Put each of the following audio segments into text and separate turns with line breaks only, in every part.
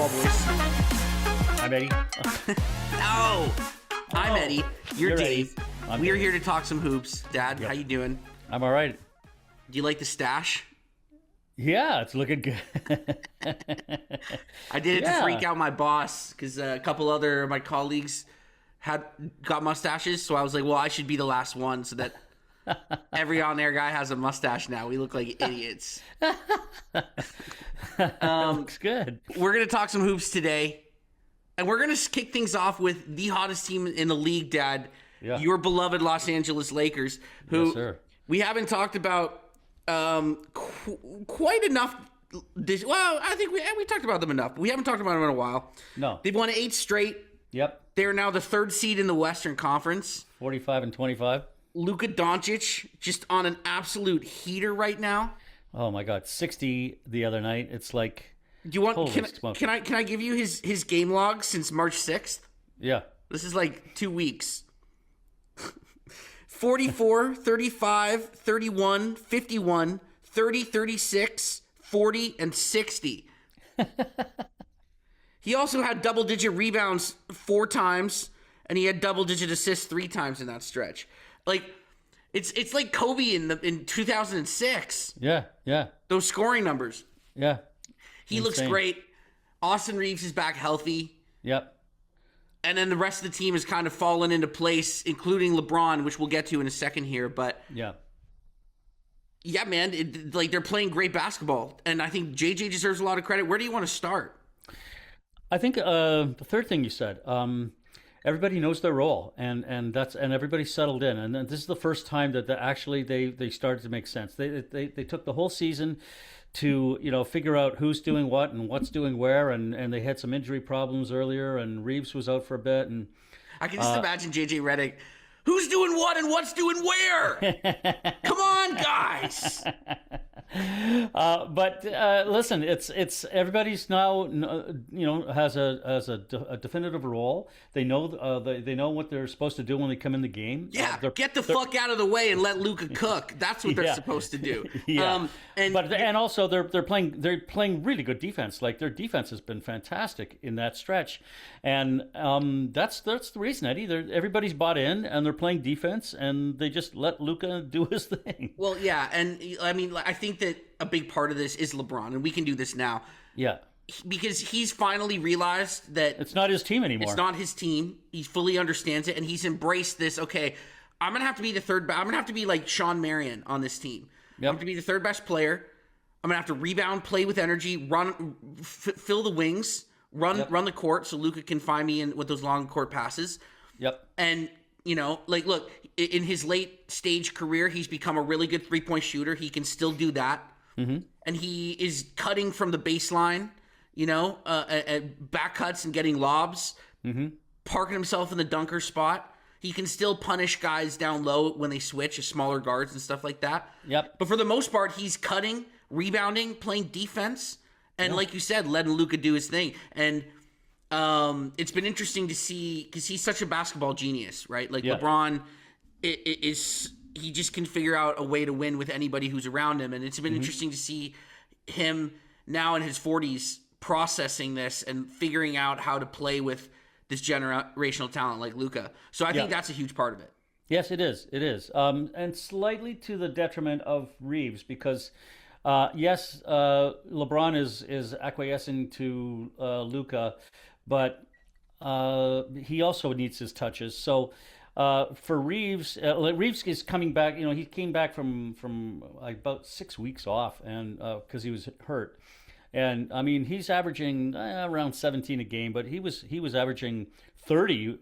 basketball voice.
I'm Eddie.
No, I'm Eddie. You're Dave. We're
Dave.
here to talk some hoops. Dad,
Yep.
how you doing?
I'm all right.
Do you like the stash?
Yeah, it's looking good.
I did it to
Yeah.
freak out my boss because a couple other of my colleagues had got mustaches, so I was like, well, I should be the last one so that every on-air guy has a mustache now. We look like idiots.
Looks good.
We're going to talk some hoops today, and we're going to kick things off with the hottest team in the league, Dad,
Yeah.
your beloved Los Angeles Lakers, who
Yes, sir.
we haven't talked about quite enough. Well, I think we talked about them enough. But we haven't talked about them in a while.
No.
They've won 8 straight.
Yep.
They're now the 3rd seed in the Western Conference.
45 and 25.
Luka Doncic just on an absolute heater right now.
Oh my God, 60 the other night. It's like,
Do you want?
Holy
Can
smoke.
I give you his game log since March 6th?
yeah.
This is like 2 weeks. 44, 35, 31, 51, 30, 36, 40, and 60. He also had double-digit rebounds 4 times, and he had double-digit assists 3 times in that stretch. Like, it's like Kobe in 2006.
Yeah. Yeah.
Those scoring numbers.
Yeah.
He looks
Insane.
great. Austin Reeves is back healthy.
Yep.
And then the rest of the team has kind of fallen into place, including LeBron, which we'll get to in a second here. But
Yeah.
yeah, man, they're playing great basketball, and I think JJ deserves a lot of credit. Where do you want to start?
I think the third thing you said, everybody knows their role, and everybody's settled in, and this is the first time that they started to make sense. They took the whole season to figure out who's doing what and what's doing where, and they had some injury problems earlier, and Reeves was out for a bit, and
I can just imagine JJ Redick. Who's doing what and what's doing where? Come on, guys.
But listen, it's everybody's now has a definitive role. They know they know what they're supposed to do when they come in the game.
Yeah, get the fuck out of the way and let Luka cook. That's what they're
Yeah.
supposed to do.
Yeah.
And
Also they're playing really good defense. Like their defense has been fantastic in that stretch, and that's the reason, Eddie. Everybody's bought in and they're playing defense, and they just let Luka do his thing.
well, yeah, and I mean, I think that a big part of this is LeBron, and we can do this now
Yeah,
because he's finally realized that
it's not his team anymore.
it's not his team. He fully understands it, and he's embraced this. Okay, I'm gonna have to be the third. I'm gonna have to be like Sean Marion on this team.
Yep.
I'm gonna be the third best player. I'm gonna have to rebound, play with energy, run, fill the wings, run the court, so Luka can find me with those long court passes.
Yep.
And look, in his late stage career, he's become a really good 3-point shooter. He can still do that, and he is cutting from the baseline. Back cuts and getting lobs, parking himself in the dunker spot. He can still punish guys down low when they switch, smaller guards and stuff like that.
Yep.
But for the most part, he's cutting, rebounding, playing defense, and like you said, letting Luka do his thing. And it's been interesting to see because he's such a basketball genius, right? Like
Yeah.
LeBron he just can figure out a way to win with anybody who's around him. And it's been interesting to see him now in his 40s processing this and figuring out how to play with this generational talent like Luka. So I think that's a huge part of it.
Yes, it is. It is. And slightly to the detriment of Reeves because, LeBron is acquiescing to Luka, but he also needs his touches. So for Reeves, Reeves is coming back. He came back from like about 6 weeks off, and because he was hurt. And I mean, he's averaging around 17 a game, but he was averaging 30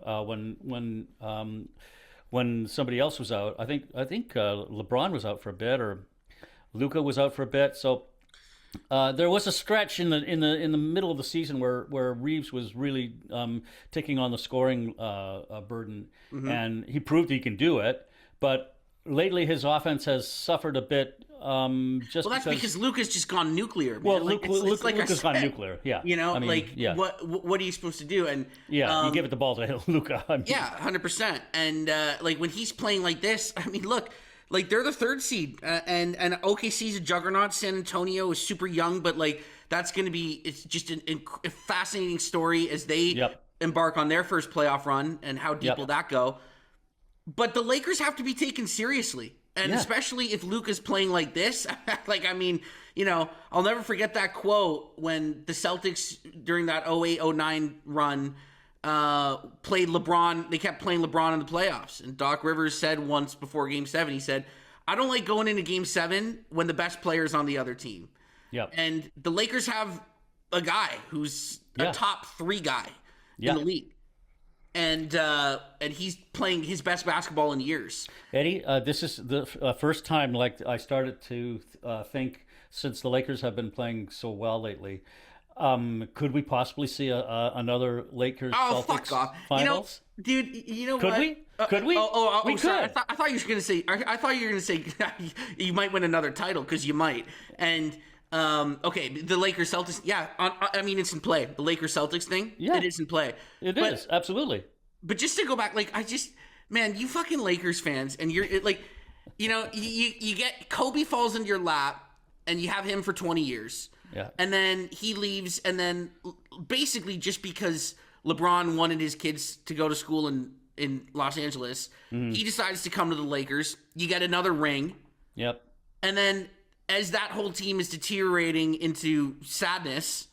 when somebody else was out. I think LeBron was out for a bit, or Luka was out for a bit. So there was a stretch in the middle of the season where Reeves was really taking on the scoring burden, and he proved he can do it. But lately, his offense has suffered a bit.
That's because Luka's just gone nuclear. Man.
Well,
Luka's
gone nuclear. Yeah,
what are you supposed to do? And
you give it the ball to Luka.
100%. And when he's playing like this, I mean, look, like they're the 3rd seed, and OKC's a juggernaut. San Antonio is super young, but like That's going to be, it's just a fascinating story as they
Yep.
embark on their first playoff run, and how deep
Yep.
will that go. But the Lakers have to be taken seriously. And
Yeah.
especially if Luka's playing like this. Like, I mean, you know, I'll never forget that quote when the Celtics during that 08-09 run played LeBron. They kept playing LeBron in the playoffs. And Doc Rivers said once before Game 7, he said, I don't like going into Game 7 when the best player's on the other team.
Yep.
And the Lakers have a guy who's a top 3 guy in the league. And he's playing his best basketball in years.
Eddie, this is the first time like I started to think since the Lakers have been playing so well lately. Could we possibly see another Lakers Celtics
fuck off.
finals?
You know, dude, you know
Could
what?
we? Could we? We
sorry.
could.
I thought you were going to say, I thought you were going to say you might win another title, because you might. And, okay, the Lakers Celtics, yeah, I mean, it's in play. The Lakers Celtics thing, it is in play.
It is, absolutely.
But just to go back, like, man, you fucking Lakers fans, and you're like, you know, you get Kobe falls into your lap, and you have him for 20 years.
Yeah.
And then he leaves, and then basically just because LeBron wanted his kids to go to school in Los Angeles, he decides to come to the Lakers. You get another ring.
Yep.
And then as that whole team is deteriorating into sadness,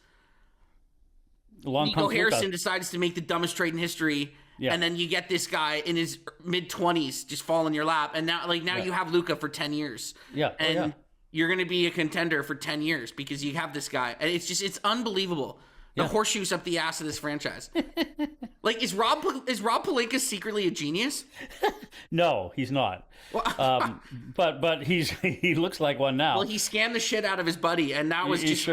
Nico Harrison decides to make the dumbest trade in history. Yeah. And then you get this guy in his mid-20s just fall in your lap. And now you have Luka for 10 years.
Yeah.
And you're going to be a contender for 10 years because you have this guy. And it's unbelievable. The horseshoes up the ass of this franchise. Like, is Rob Pelinka secretly a genius?
No, he's not. But he looks like one now.
Well, he scammed the shit out of his buddy, and that was just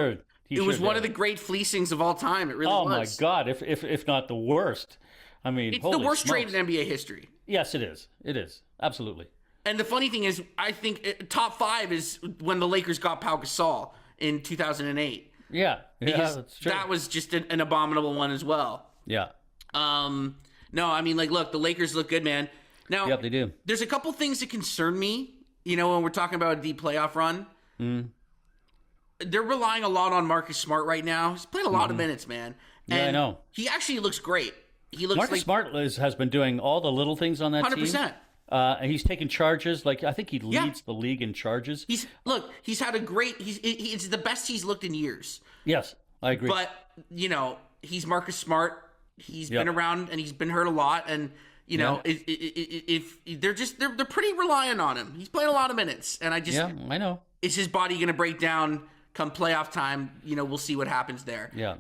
it was one of the great fleecings of all time. It really was.
Oh my God, if not the worst. I mean,
it's the worst trade in NBA history.
Yes, it is. It is absolutely.
And the funny thing is, I think top 5 is when the Lakers got Pau Gasol in 2008.
Yeah, that's true.
That was just an abominable one as well.
Yeah.
No, I mean, like, look, the Lakers look good, man. Now,
yep, they do.
There's a couple things that concern me, you know, when we're talking about a deep playoff run. They're relying a lot on Marcus Smart right now. He's played a lot of minutes, man. And
I know.
He actually looks great. He looks
Marcus Smart has been doing all the little things on that
100%.
team. And he's taken charges. Like, I think he leads the league in charges.
He's had a great. It's the best he's looked in years.
Yes, I agree.
But you know, he's Marcus Smart. He's been around and he's been hurt a lot. And you know, if they're pretty reliant on him. He's played a lot of minutes, and I know. Is his body going to break down come playoff time? You know, we'll see what happens there.
Yeah.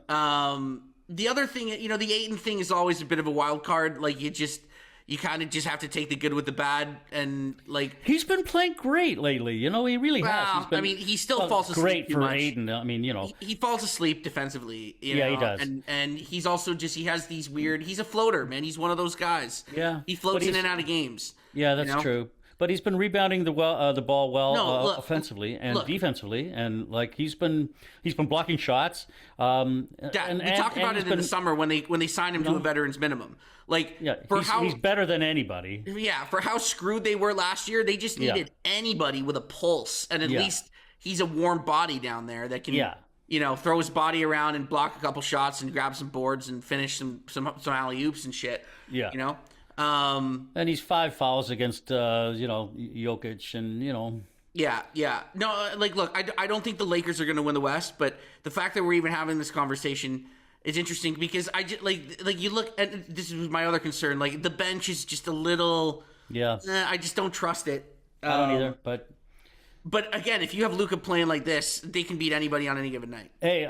The other thing, you know, the Ayton thing is always a bit of a wild card. Like, you kind of just have to take the good with the bad, and like
he's been playing great lately. You know, he really has.
I mean, he still falls asleep.
Great for
much.
Ayton. I mean, you know,
he falls asleep defensively. You know?
He does.
And he's also he has these weird. He's a floater, man. He's one of those guys.
Yeah,
he floats in and out of games.
Yeah, that's true. But he's been rebounding the ball well offensively and defensively, and like he's been blocking shots. We
talked about it in the summer when they signed him to a veterans minimum. Like,
he's better than anybody.
Yeah, for how screwed they were last year, they just needed anybody with a pulse, and at least he's a warm body down there that can you know, throw his body around and block a couple shots and grab some boards and finish some alley oops and shit.
Yeah,
you know.
And he's 5 fouls against you know, Jokic, and you know.
Yeah. No, like, look, I don't think the Lakers are going to win the West, but the fact that we're even having this conversation is interesting because I just like you look at this is my other concern. Like, the bench is just a little. Yeah. I just don't trust it.
I don't either, but.
But again, if you have Luka playing like this, they can beat anybody on any given night.
Hey,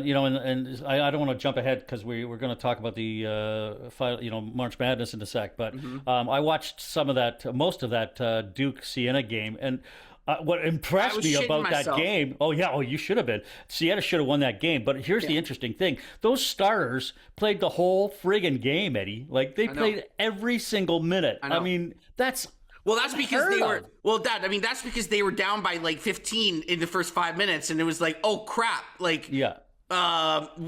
you know, and I don't want to jump ahead because we're going to talk about the you know, March Madness in a sec. But I watched most of that Duke Siena game, and what impressed me about that game. Oh yeah, you should have been. Siena should have won that game. But here's the interesting thing: those starters played the whole friggin' game, Eddie. Like, they played every single minute. I mean, that's.
Well, that's because they were. Well, Dad, I mean, that's because they were down by like 15 in the first 5 minutes, and it was like, oh crap, like, we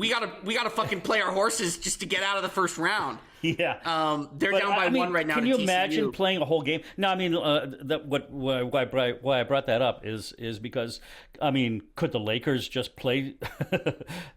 gotta fucking play our horses just to get out of the first round.
Yeah.
They're
But,
down by
I mean,
one right now.
Can
to
you
TCU.
imagine playing a whole game? No, I mean, why I brought that up is because, I mean, could the Lakers just play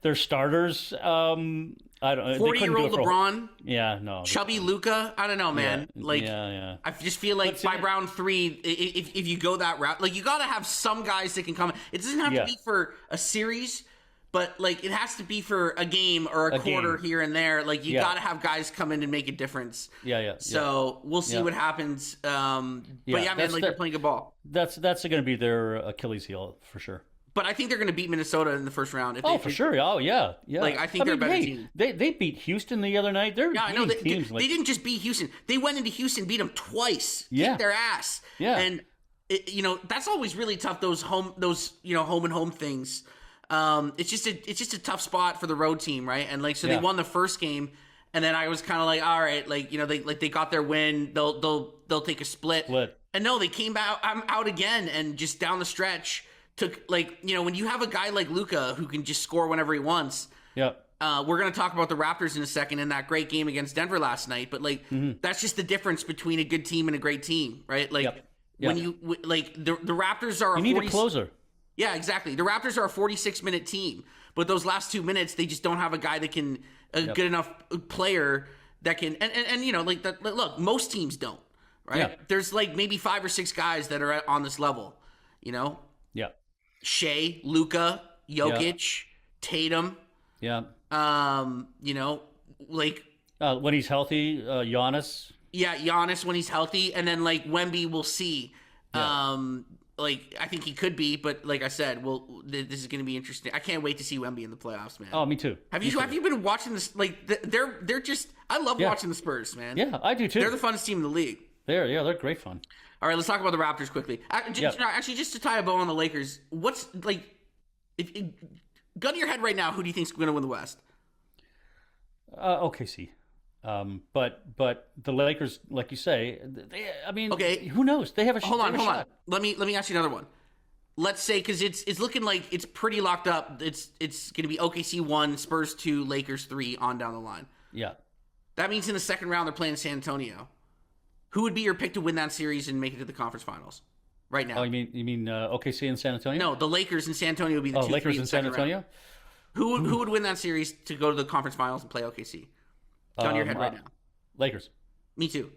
their starters? I don't.
40-year-old LeBron,
Yeah, no.
chubby Luka. I don't know, man.
Yeah.
I just feel like by round 3, if you go that route, like you got to have some guys that can come. It doesn't have to be for a series. But, like, it has to be for a game or a quarter here and there. Like, you got to have guys come in and make a difference. So, we'll see what happens. But, man, like, they're playing good ball.
That's going to be their Achilles heel, for sure.
But I think they're going to beat Minnesota in the first round.
For sure. Oh, yeah.
Like, I think they're a better team.
They beat Houston the other night. They're
I know.
beating teams.
They didn't just beat Houston. They went into Houston, beat them twice.
Yeah.
Kicked their ass.
Yeah.
And, that's always really tough, those home and home things. It's just a tough spot for the road team, right? And like, so they won the first game, and then I was kind of like, all right, like, they got their win. They'll take a split. And no, they came out again, and just down the stretch took, like, when you have a guy like Luka who can just score whenever he wants.
Yeah.
We're going to talk about the Raptors in a second in that great game against Denver last night, but like, that's just the difference between a good team and a great team, right? Like when you like the Raptors are
you need a closer.
Yeah, exactly. The Raptors are a 46-minute team, but those last 2 minutes, they just don't have a guy that can, good enough player that can, and like, look, most teams don't, right?
Yeah.
There's like maybe 5 or 6 guys that are on this level,
Yeah.
Shea, Luka, Jokic, Tatum.
Yeah.
Like.
When he's healthy, Giannis.
Yeah, Giannis when he's healthy, and then like Wemby, we'll see.
Yeah.
Like, I think he could be, but like I said, this is going to be interesting. I can't wait to see Wemby in the playoffs, man.
Oh, me too.
Have you been watching this? Like, they're just. I love watching the Spurs, man.
Yeah, I do too.
They're the funnest team in the league.
They're great fun.
All right, let's talk about the Raptors quickly. Actually, just to tie a bow on the Lakers, what's like, gun to your head right now, who do you think's going to win the West?
OKC. But the Lakers, like you say, who knows? They have a shot.
Hold on. Let me ask you another one. Let's say, because it's looking like it's pretty locked up. It's going to be OKC 1, Spurs 2, Lakers 3 on down the line.
Yeah.
That means in the second round they're playing San Antonio. Who would be your pick to win that series and make it to the conference finals right now?
Oh, you mean OKC and San Antonio?
No, the Lakers and San Antonio would be the 2-3
Lakers
in
and
the
San
second
Antonio.
round. Who would win that series to go to the conference finals and play OKC? Gun to your head right now.
Lakers.
Me too.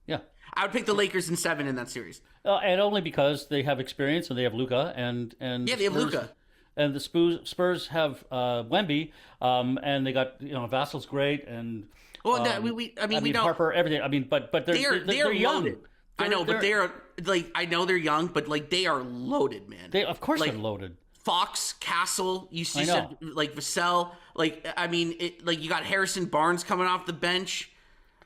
Yeah.
I would pick the Lakers in 7 in that series.
And only because they have experience and they have Luka and
yeah, they have Luka.
And the Spurs have Wemby, and they got Vassal's great, and
we don't
Harper, everything. I mean, but they're young.
Loaded. I know, but they're like, I know they're young, but like they are loaded, man.
Of course they're loaded.
Fox, Castle, you said like Vassell, like I mean, like you got Harrison Barnes coming off the bench.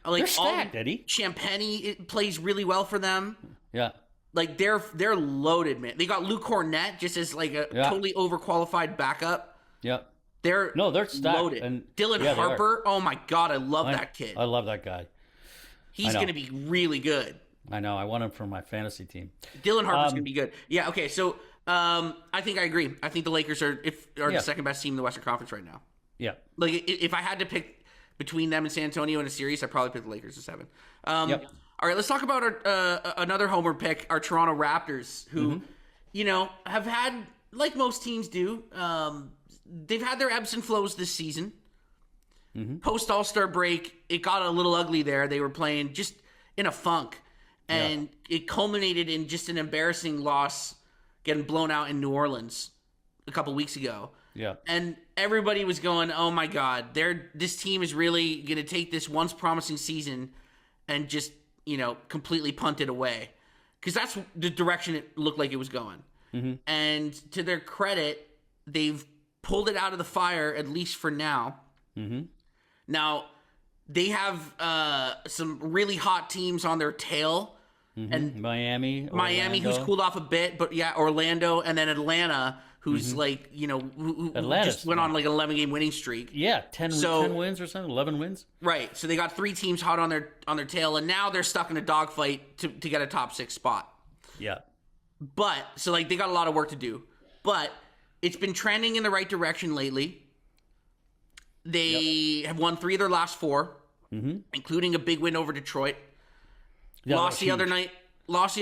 Like,
they're stacked, Eddie.
Champagny plays really well for them.
Yeah.
Like they're loaded, man. They got Luke Cornett just as like a totally overqualified backup.
Yeah.
They're
stacked.
loaded.
And
Dylan Harper, oh my god, I love that kid.
I love that guy.
He's going to be really good.
I know. I want him for my fantasy team.
Dylan Harper's going to be good. Yeah. Okay. So I think I agree. I think the Lakers are the second best team in the Western Conference right now.
Yeah.
Like if I had to pick between them and San Antonio in a series, I'd probably pick the Lakers in 7. All right, let's talk about another homer pick, our Toronto Raptors, who, have had, like most teams do, they've had their ebbs and flows this season. Post All-Star break, it got a little ugly there. They were playing just in a funk, and it culminated in just an embarrassing loss, getting blown out in New Orleans a couple weeks ago.
Yeah. And
everybody was going, oh my God, this team is really going to take this once promising season and just, completely punt it away. Because that's the direction it looked like it was going. And to their credit, they've pulled it out of the fire, at least for now. Now, they have some really hot teams on their tail. And
Miami,
who's cooled off a bit, but Orlando, and then Atlanta, who's like, who just went on like an 11-game winning streak.
Yeah, 10 wins or something, 11 wins.
Right. So they got 3 teams hot on their tail, and now they're stuck in a dogfight to get a top 6 spot.
Yeah.
But so like they got a lot of work to do. But it's been trending in the right direction lately. They have won 3 of their last 4. including a big win over Detroit.
Yeah,
Lost the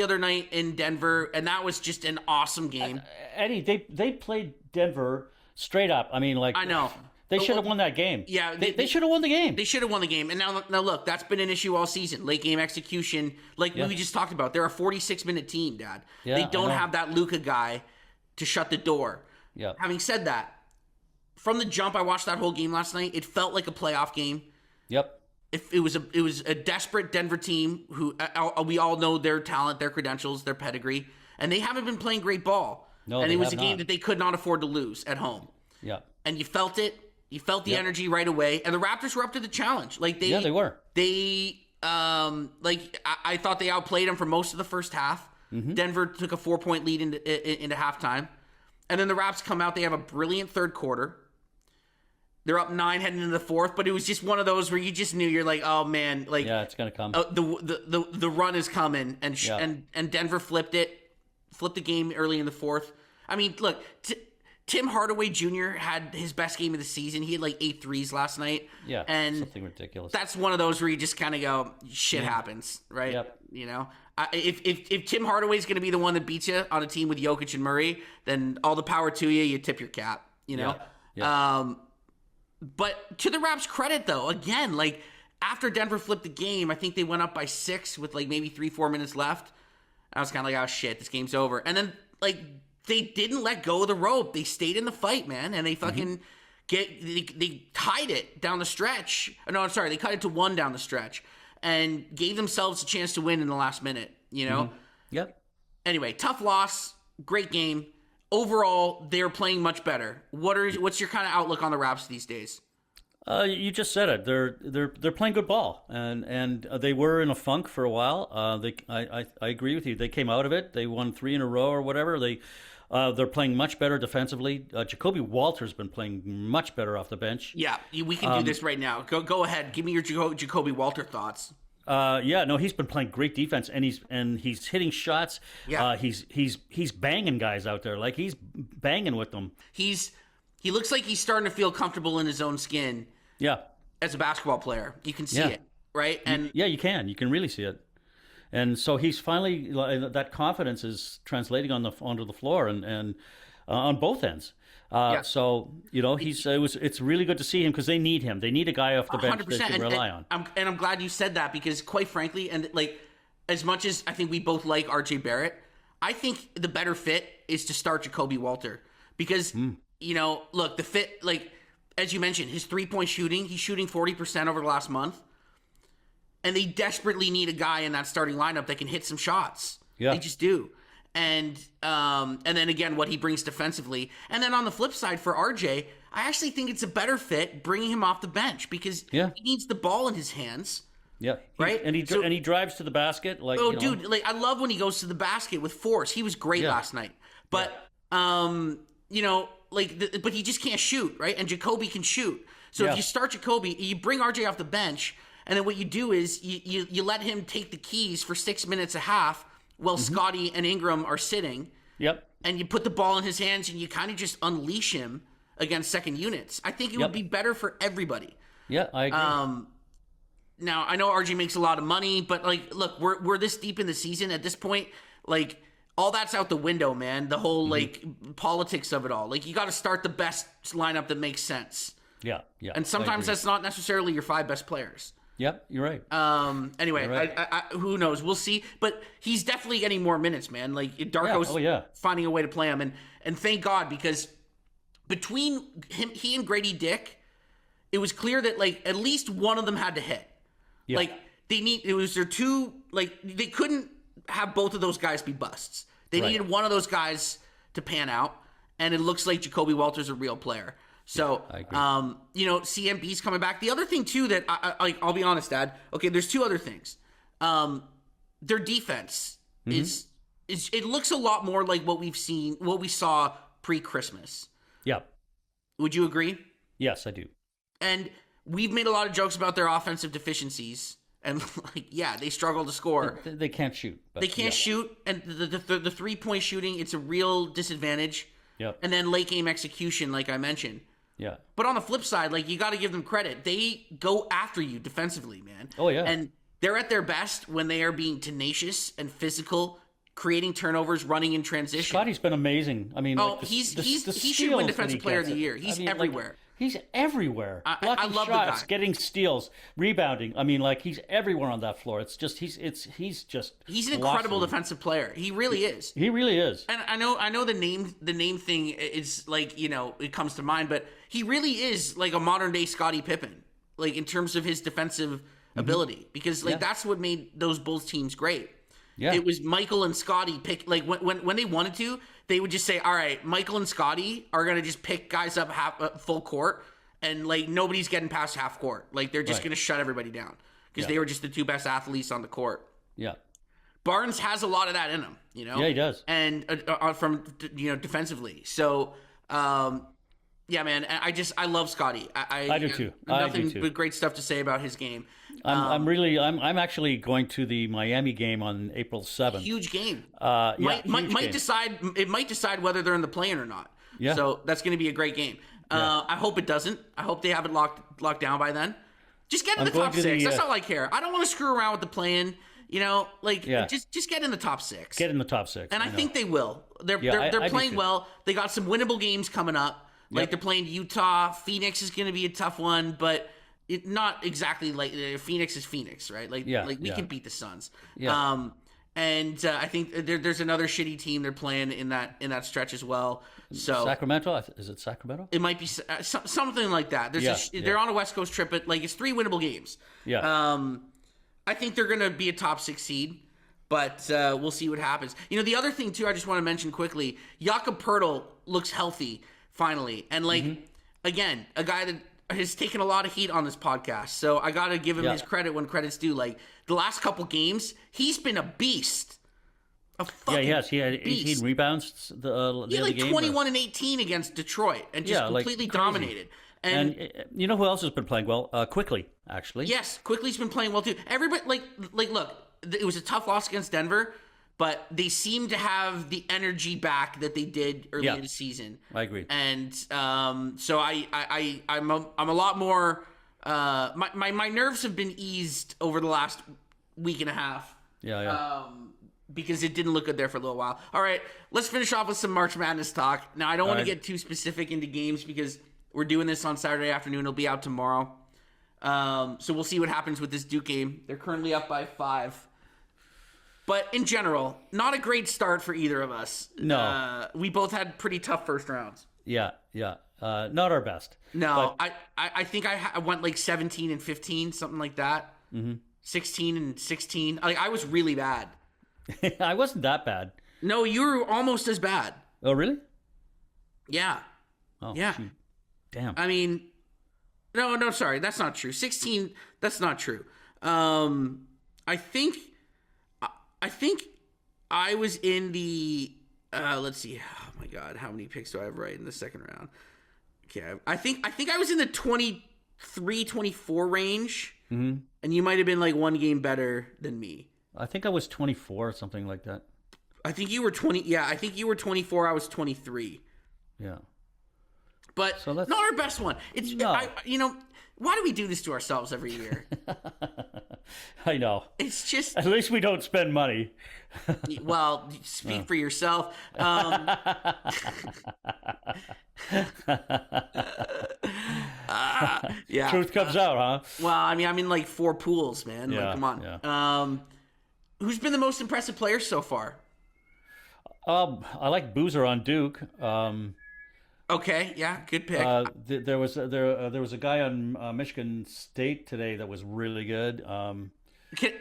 other night in Denver, and that was just an awesome game.
Eddie, they played Denver straight up. I mean, like,
I know.
They should have won that game.
Yeah,
they should have won the game.
They should have won the game. And now look, that's been an issue all season. Late game execution, like we just talked about. They're a 46-minute team, Dad.
Yeah,
they don't have that Luka guy to shut the door.
Yeah.
Having said that, from the jump, I watched that whole game last night. It felt like a playoff game.
Yep.
It was a desperate Denver team who we all know their talent, their credentials, their pedigree, and they haven't been playing great ball.
No,
and
they
it was
have
a game
not.
that they could not afford to lose at home.
Yeah.
And you felt it. You felt the energy right away, and the Raptors were up to the challenge. Like they
were.
They I thought they outplayed them for most of the first half. Denver took a 4-point lead into halftime, and then the Raps come out. They have a brilliant third quarter. They're up 9 heading into the fourth, but it was just one of those where you just knew you're like, oh man, like
it's gonna come.
The run is coming, and Denver flipped the game early in the fourth. I mean, look. Tim Hardaway Jr. had his best game of the season. He had like 8 threes last night.
Yeah,
and
something ridiculous.
That's one of those where you just kind of go, shit happens, right?
Yep.
You know, if Tim Hardaway's going to be the one that beats you on a team with Jokic and Murray, then all the power to you. You tip your cap, you know.
Yeah.
But to the Raps' credit, though, again, like after Denver flipped the game, I think they went up by 6 with like maybe 3-4 minutes left. I was kind of like, oh shit, this game's over. And then like. They didn't let go of the rope. They stayed in the fight, man, and they fucking they tied it down the stretch. No, I'm sorry, they cut it to 1 down the stretch and gave themselves a chance to win in the last minute. You know.
Yep.
Anyway, tough loss, great game. Overall, they're playing much better. What's your kind of outlook on the Raps these days?
You just said it. They're playing good ball, and they were in a funk for a while. I agree with you. They came out of it. They won 3 in a row or whatever. They're playing much better defensively. Jacoby Walter's been playing much better off the bench.
Yeah, we can do this right now. Go ahead. Give me your Jacoby Walter thoughts.
He's been playing great defense, and he's hitting shots.
Yeah.
He's banging guys out there. Like he's banging with them.
He looks like he's starting to feel comfortable in his own skin.
Yeah.
As a basketball player, you can see it, right? And
you can. You can really see it. And so he's finally that confidence is translating onto the floor and on both ends. So it's really good to see him because they need him. They need a guy off the bench 100%. They can rely on.
I'm glad you said that because quite frankly, and like as much as I think we both like RJ Barrett, I think the better fit is to start Jacoby Walter because look, the fit like as you mentioned, his 3-point shooting, he's shooting 40% over the last month. And they desperately need a guy in that starting lineup that can hit some shots.
Yeah.
They just do. And then again, what he brings defensively. And then on the flip side for RJ, I actually think it's a better fit bringing him off the bench because he needs the ball in his hands.
Yeah.
Right?
And he drives to the basket. Like,
dude, like I love when he goes to the basket with force. He was great last night. But, but he just can't shoot, right? And Jacoby can shoot. So if you start Jacoby, you bring RJ off the bench, and then what you do is you let him take the keys for 6 minutes a half while Scotty and Ingram are sitting.
Yep.
And you put the ball in his hands and you kind of just unleash him against second units. I think it would be better for everybody.
Yeah, I agree.
Now, I know RJ makes a lot of money, but like, look, we're this deep in the season at this point. Like, all that's out the window, man. The whole like politics of it all. Like, you got to start the best lineup that makes sense.
Yeah.
And sometimes that's not necessarily your 5 best players.
Yep, you're right.
Anyway,
You're right.
I, who knows? We'll see. But he's definitely getting more minutes, man. Like Darko's finding a way to play him, and thank God because between he and Grady Dick, it was clear that like at least one of them had to hit. Yeah. Like it was their two. Like they couldn't have both of those guys be busts. They needed one of those guys to pan out, and it looks like Jacoby Walter's a real player. So, CMB's coming back. The other thing, too, that I'll be honest, Dad. Okay, there's 2 other things. Their defense is it looks a lot more like what we saw pre-Christmas.
Yeah.
Would you agree?
Yes, I do.
And we've made a lot of jokes about their offensive deficiencies. And, they struggle to score.
They can't shoot.
They can't shoot. And the 3-point shooting, it's a real disadvantage.
Yep.
And then late game execution, like I mentioned.
Yeah.
But on the flip side, like, you got to give them credit. They go after you defensively, man.
Oh, yeah.
And they're at their best when they are being tenacious and physical, creating turnovers, running in transition.
Scotty's been amazing. I mean,
he should win Defensive Player of the Year. He's everywhere.
He's everywhere.
I love
shots,
the guy.
Getting steals, rebounding. I mean, like, he's everywhere on that floor. It's just he's
an incredible defensive player. He really is.
He really is.
And I know the name thing is like, it comes to mind, but he really is like a modern day Scottie Pippen, like in terms of his defensive ability, because like that's what made those Bulls teams great.
Yeah.
It was Michael and Scottie pick, like when they wanted to, they would just say, all right, Michael and Scottie are going to just pick guys up full court, and like nobody's getting past half court. Like they're just going to shut everybody down because they were just the two best athletes on the court.
Yeah.
Barnes has a lot of that in him,
Yeah, he does.
And from defensively. So yeah, man, I love Scottie.
I do too.
Nothing but great stuff to say about his game.
I'm actually going to the Miami game on April 7th.
Huge game.
Might
decide. It might decide whether they're in the play-in or not.
Yeah.
So that's going to be a great game. I hope it doesn't. I hope they have it locked down by then. Just get in the top six. That's all I care. I don't want to screw around with the play-in. Just get in the top six.
Get in the top six.
And I think they will. They're playing well. They got some winnable games coming up. Like they're playing Utah. Phoenix is going to be a tough one, but not exactly like Phoenix is Phoenix, right? Like we can beat the Suns.
Yeah.
I think there's another shitty team they're playing in that stretch as well. So
Sacramento, is it Sacramento?
It might be something like that. They're on a West Coast trip, but like it's 3 winnable games.
Yeah.
I think they're going to be a top 6 seed, but we'll see what happens. The other thing too, I just want to mention quickly, Jakob Poeltl looks healthy finally, and again, a guy that has taken a lot of heat on this podcast, so I got to give him his credit when credit's due. Like the last couple games, he's been a beast.
He has. He had 18 rebounds.
He had like 21 and 18 against Detroit, and just completely dominated.
And you know who else has been playing well? Quickly, actually.
Yes, Quickly's been playing well too. Everybody, look, it was a tough loss against Denver, but they seem to have the energy back that they did early in the season.
I agree.
And so I'm a lot more. My nerves have been eased over the last week and a half.
Yeah.
Because it didn't look good there for a little while. All right, let's finish off with some March Madness talk. Now, I don't want to get too specific into games because we're doing this on Saturday afternoon. It'll be out tomorrow. So we'll see what happens with this Duke game. They're currently up by 5. But in general, not a great start for either of us.
No.
We both had pretty tough first rounds.
Yeah. Not our best.
No, but I think I went like 17 and 15, something like that. Mm-hmm. 16 and 16. Like I was really bad.
I wasn't that bad.
No, you were almost as bad.
Oh, really?
Yeah.
Oh,
yeah.
Shoot. Damn.
I mean, no, sorry. That's not true. 16, that's not true. I think I was in the, let's see. Oh my God. How many picks do I have right in the second round? Okay. I think I was in the 23, 24 range. Mm-hmm. And you might have been like one game better than me.
I think I was 24 or something like that.
I think you were 20. Yeah, I think you were 24. I was 23.
Yeah.
But so not our best one. It's why do we do this to ourselves every year?
I know.
It's just
at least we don't spend money.
Well, speak for yourself. Yeah.
Truth comes out, huh?
Well, I mean, I'm in like 4 pools, man.
Yeah,
like, come on.
Yeah.
Who's been the most impressive player so far?
I like Boozer on Duke.
Okay, yeah, good pick.
There was a guy on Michigan State today that was really good.
Can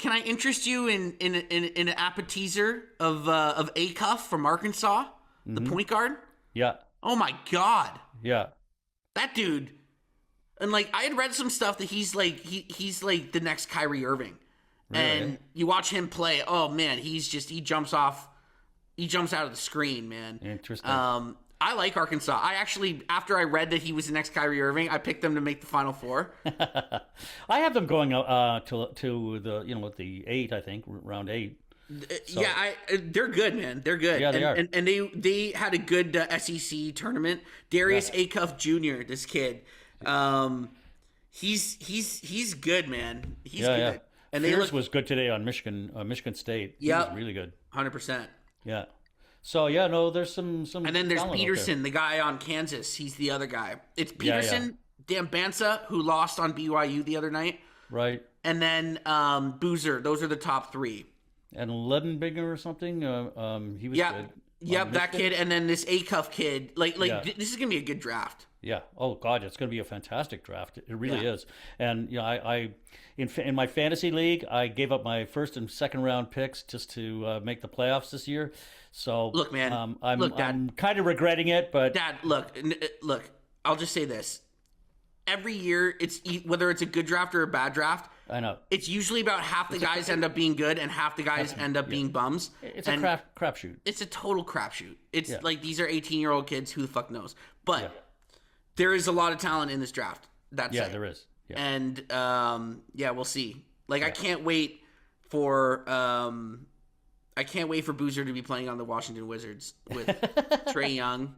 I interest you in an appetizer of Acuff from Arkansas, the point guard?
Yeah.
Oh my God.
Yeah.
That dude. And like I had read some stuff that he's like the next Kyrie Irving. Really? And you watch him play, oh man, he jumps out of the screen, man.
Interesting.
I like Arkansas. I actually, after I read that he was the next Kyrie Irving, I picked them to make the Final Four.
I have them going to the the 8, I think, round 8. So,
Yeah, they're good, man. They're good.
Yeah, they are.
And they had a good SEC tournament. Darius Acuff Jr., this kid, he's good, man. He's good.
Yeah.
And
Fears was good today on Michigan State. He was really good.
100%.
Yeah. So yeah, no, there's some.
And then there's Peterson, the guy on Kansas. He's the other guy. It's Peterson, Dambanza, who lost on BYU the other night.
Right.
And then Boozer. Those are the top three.
And Ledenbinger or something. He was good.
Yep, that kid. And then this Acuff kid. This is gonna be a good draft.
Yeah. Oh God, it's going to be a fantastic draft. It really is. And I in my fantasy league, I gave up my first and second round picks just to make the playoffs this year. So
look, man.
I'm kind of regretting it, but
Dad, look. I'll just say this: every year, whether it's a good draft or a bad draft.
I know.
It's usually about half the guys end up being good and half the guys end up being bums.
It's a crapshoot.
It's a total crapshoot. It's like these are 18-year-old kids. Who the fuck knows? But there is a lot of talent in this draft. That's it.
There is. Yeah.
And we'll see. I can't wait for Boozer to be playing on the Washington Wizards with Trae Young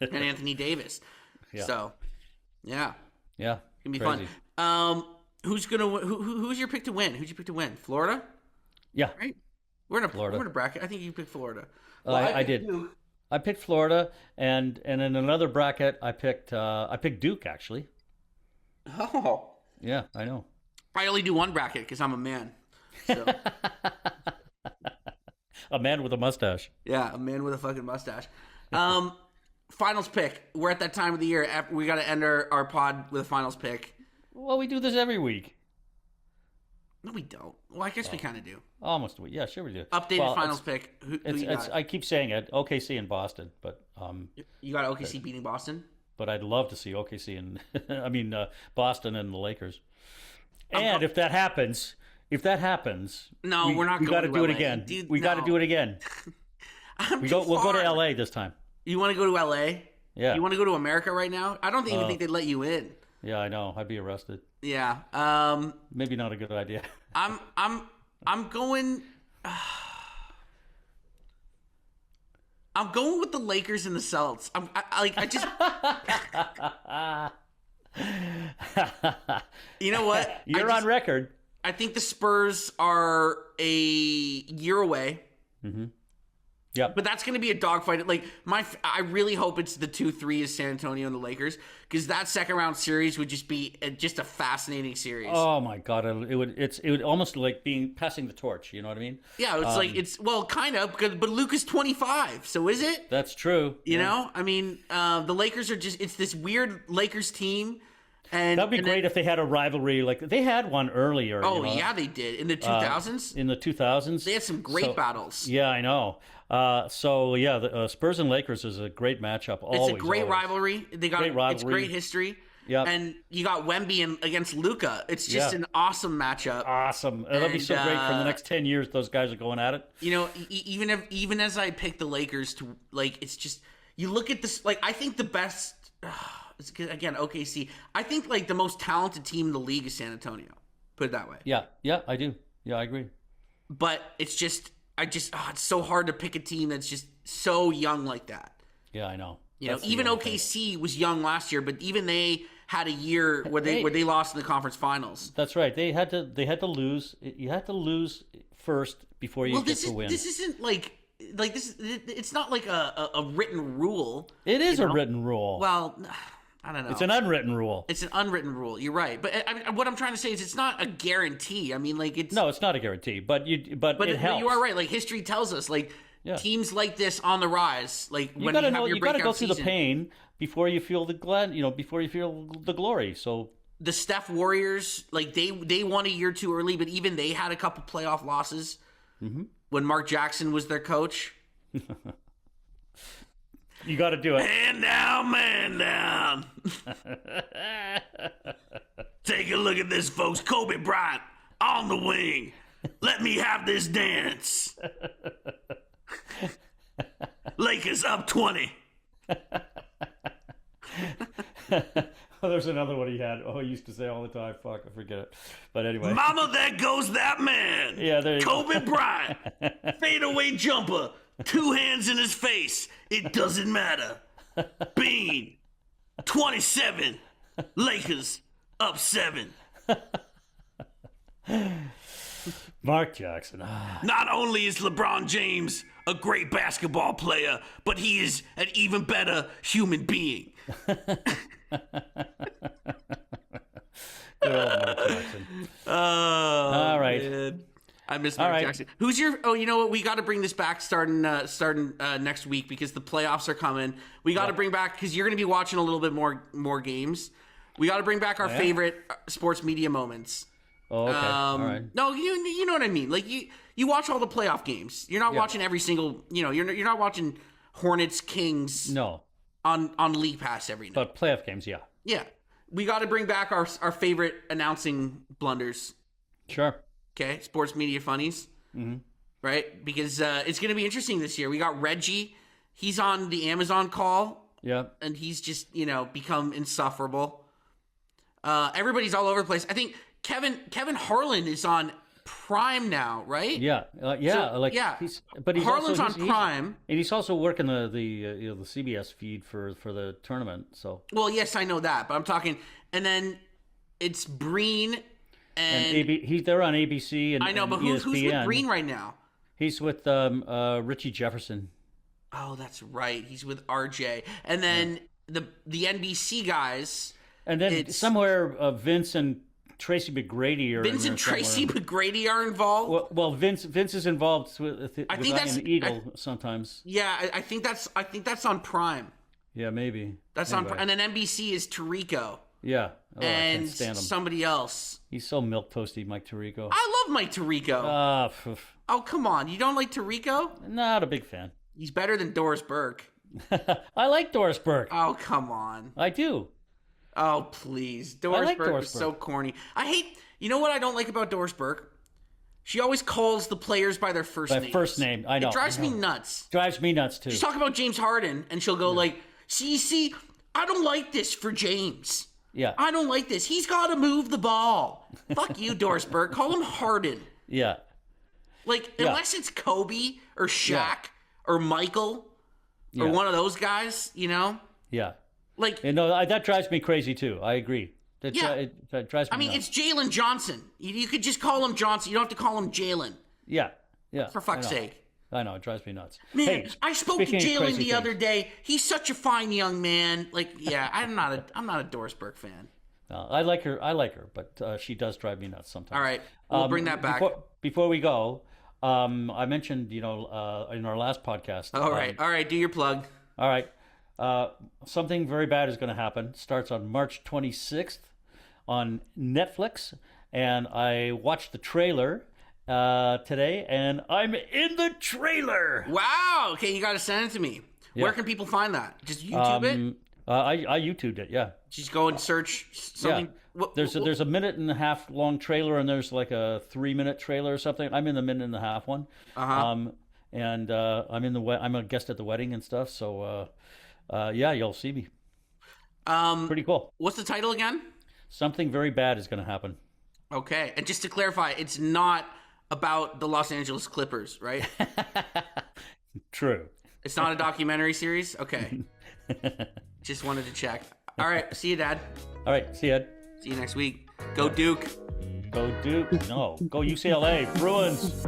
and Anthony Davis. Yeah. So, yeah,
it's
gonna be fun. Who's your pick to win? Who'd you pick to win? Florida?
Yeah.
Right? We're in a bracket. I think you picked Florida.
Well, I did. I picked Florida, and in another bracket, I picked Duke actually.
Oh.
Yeah, I know.
I only do one bracket because I'm a man. So.
A man with a mustache.
Yeah, a man with a fucking mustache. Finals pick. We're at that time of the year. We got to end our pod with a finals pick.
Well, we do this every week.
No, we don't. Well, I guess we kind of do.
Almost. Yeah, sure we do.
Updated finals pick. Who you got?
I keep saying it. OKC and Boston, but
you got OKC beating Boston.
But I'd love to see OKC and Boston and the Lakers. And if that happens,
no, we're not.
We got to do it again. We got to do it again. We'll go to LA this time.
You want to go to LA?
Yeah.
You want to go to America right now? I don't even think they'd let you in.
Yeah, I know. I'd be arrested.
Yeah.
Maybe not a good idea.
I'm going. I'm going with the Lakers and the Celtics. I just. You know what?
You're on record.
I think the Spurs are a year away.
Mm-hmm. Yeah,
but that's going to be a dogfight. I really hope it's the 2-3 is San Antonio and the Lakers, because that second round series would just be just a fascinating series.
Oh my God, it would almost like passing the torch. You know what I mean?
Yeah, it's kind of, but Luka's 25, so is it?
That's true.
You know, I mean, the Lakers are it's this weird Lakers team. And
that'd be great if they had a rivalry like they had one earlier.
Oh, yeah, they did in the 2000s.
In the 2000s,
they had some great battles.
Yeah, I know. The Spurs and Lakers is a great matchup.
It's a great rivalry. They got it's great history.
Yeah,
and you got Wemby against Luka. It's just an awesome matchup.
Awesome. That'll be so great for the next 10 years. Those guys are going at it.
You know, even as I pick the Lakers to it's just you look at this. I think the best. Again, OKC. I think the most talented team in the league is San Antonio. Put it that way.
Yeah, I do. Yeah, I agree.
But it's just, it's so hard to pick a team that's just so young like that.
Yeah, I know.
Even OKC was young last year, but even they had a year where they lost in the conference finals.
That's right. They had to lose. You had to lose first before you get to win.
This isn't this. It's not like a written rule.
It is a written rule.
Well, I don't know.
It's an unwritten rule.
It's an unwritten rule. You're right, but what I'm trying to say is it's not a guarantee. I mean, it's
no, it's not a guarantee. But it helps.
You are right. History tells us, teams like this on the rise. When you got to
go through the pain before you feel the before you feel the glory. So
the Steph Warriors, they won a year too early, but even they had a couple playoff losses when Mark Jackson was their coach.
You got to do it.
Man down, man down. Take a look at this, folks. Kobe Bryant on the wing. Let me have this dance. Lakers up 20.
There's another one he had. Oh, he used to say all the time. Fuck, I forget it. But anyway.
Mama, there goes that man.
Yeah, there you
Kobe
go.
Bryant. Fadeaway jumper. 2 hands in his face. It doesn't matter. Bean. 27. Lakers up 7.
Mark Jackson.
Not only is LeBron James a great basketball player, but he is an even better human being.
Good old Mark Jackson.
All
right.
Man. I miss Mark Jackson. Who's your? Oh, you know what? We got to bring this back starting next week because the playoffs are coming. We got to bring back because you're going to be watching a little bit more games. We got to bring back our favorite sports media moments.
Oh, okay. All right.
No, you know what I mean. Like you watch all the playoff games. You're not watching every single. You're not watching Hornets Kings.
No.
On League Pass every night.
But playoff games, yeah.
Yeah. We got to bring back our favorite announcing blunders.
Sure.
Okay, sports media funnies. Mm-hmm. Right? Because it's going to be interesting this year. We got Reggie. He's on the Amazon call.
Yeah.
And he's just, become insufferable. Everybody's all over the place. I think Kevin Harlan is on Prime now, right?
Yeah. But
Harlan's on Prime.
And he's also working the CBS feed for the tournament. So.
Well, yes, I know that. But I'm talking. And then it's Breen. And
they're on ABC and
I know, but who's with Breen right now?
He's with Richie Jefferson.
Oh, that's right. He's with RJ. And then the NBC guys.
And then somewhere Vince and Tracy McGrady are
Vince and Tracy McGrady are involved.
Well, Vince is involved with Iron Eagle sometimes.
Yeah, I think that's on Prime.
Yeah, maybe.
That's anyway. On, and then NBC is Tirico.
Yeah. Oh,
and
I can't stand him.
Somebody else.
He's so milquetoasty, Mike Tirico.
I love Mike Tirico. Oh, come on. You don't like Tirico?
Not a big fan.
He's better than Doris Burke.
I like Doris Burke.
Oh, come on.
I do.
Oh, please. Doris Burke is so corny. I hate... You know what I don't like about Doris Burke? She always calls the players by their first name.
First name, I know.
It drives me nuts.
Drives me nuts, too.
She's talking about James Harden, and she'll go like, see, I don't like this for James.
Yeah.
I don't like this. He's got to move the ball. Fuck you, Doris Burke. Call him Harden.
Yeah.
Unless it's Kobe or Shaq or Michael or one of those guys,
Yeah.
No,
that drives me crazy, too. I agree. It drives me nuts.
It's Jalen Johnson. You could just call him Johnson. You don't have to call him Jalen.
Yeah.
For fuck's sake.
I know, it drives me nuts.
Man,
hey,
I spoke to Jalen the other day. He's such a fine young man. I'm not a Doris Burke fan.
I like her, but she does drive me nuts sometimes.
All right, we'll bring that back.
Before we go, I mentioned, in our last podcast.
All right, do your plug.
All right, something very bad is going to happen. Starts on March 26th on Netflix, and I watched the trailer today, and I'm in the trailer.
Wow. Okay, you got to send it to me. Yeah. Where can people find that? Just YouTube it?
I YouTubed it, yeah.
Just go and search something.
Yeah. There's a minute and a half long trailer, and there's like a 3-minute trailer or something. I'm in the minute and a half one.
Uh-huh.
And I'm a guest at the wedding and stuff, so you'll see me. Pretty cool.
What's the title again?
Something very bad is going to happen.
Okay, and just to clarify, it's not about the Los Angeles Clippers, right?
True.
It's not a documentary series? Okay. Just wanted to check. All right, see you, Dad.
All right, see you, Ed.
See you next week. Go Duke.
Go Duke. No, go UCLA. Bruins.